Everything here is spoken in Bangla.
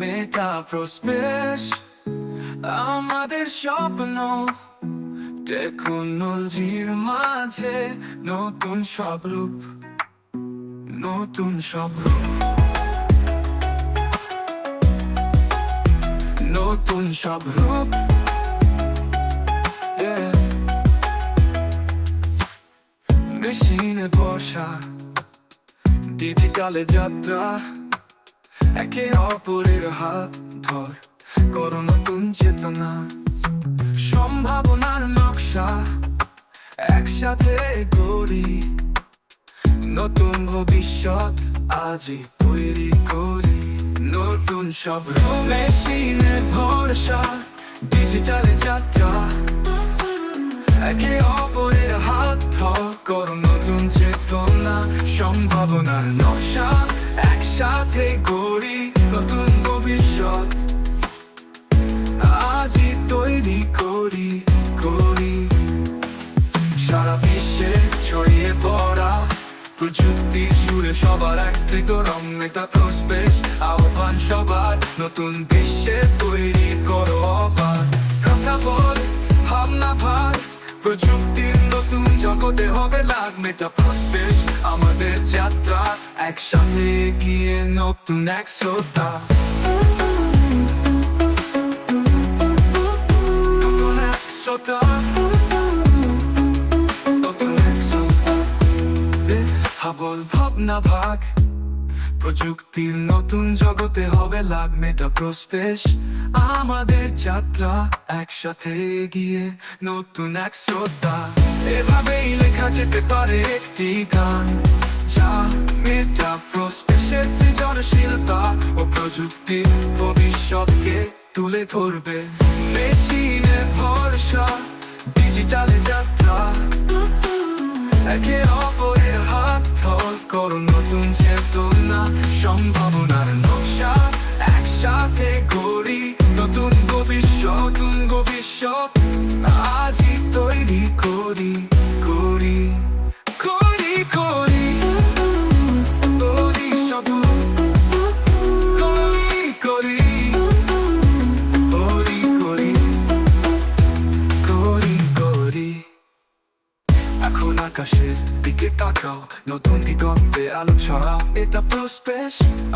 মেটাপ্রোস্পেস আমাদের স্বপ্ন টেকনোলজির মাঝে নতুন সব রূপ, নতুন সব রূপ, নতুন সব রূপ। মেশিনে বসা ডিজিটালে যাত্রা, একে অপরের হাত ধর করো নতুন চেতনা, সম্ভাবনার নকশা একসাথে গড়ি, নতুন ভবিষ্যৎ আজই তৈরি করি। নতুন সব রূপ, মেশিনে ভরসা ডিজিটালে যাত্রা, একে অপরের হাত ধর করো নতুন চেতনা, সম্ভাবনার নকশা একসাথে গড়ি, নতুন ভবিষ্যৎ আজই তৈরি করি। সারা বিশ্বে ছড়িয়ে পড়া প্রযুক্তি সুরে সবার একত্রিত রং, মেটাপ্রোস্পেস আহ্বান সবার, নতুন বিশ্বে তৈরি করো অবাক। কথা বল, ভাবনা ভার, প্রযুক্তির নতুন জগতে হবে লাগ। মেটাপ্রোস্পেস আমাদের যাত্রা, একসাথে গিয়ে নতুন এক শ্রোতা, নতুন এক শ্রোতা, নতুন এক শ্রোতা। ভাবল, ভাবনা ভাগ, প্রযুক্তির নতুন জগতে হবে লাগ। মেটাপ্রোস্পেস আমাদের যাত্রা, একসাথে গিয়ে নতুন এক শ্রোতা। এভাবেই লেখা যেতে পারে একটি গান, যা মেটাপ্রোস্পেসের সৃজনশীলতা ও প্রযুক্তির ভবিষ্যৎকে তুলে ধরবে। মেশিনে ভরসা ডিজিটালে যাত্রা, একে অপরের হাত ধর করো নতুন চেতনা, সম্ভাবনার নকশা একসাথে গড়ি, নতুন ভবিষ্যৎ আজই তৈরি করি। এখন আকাশের দিকে তাকাও, নতুন দিগন্তে আলো ছড়াও। মেটাপ্রোস্পেস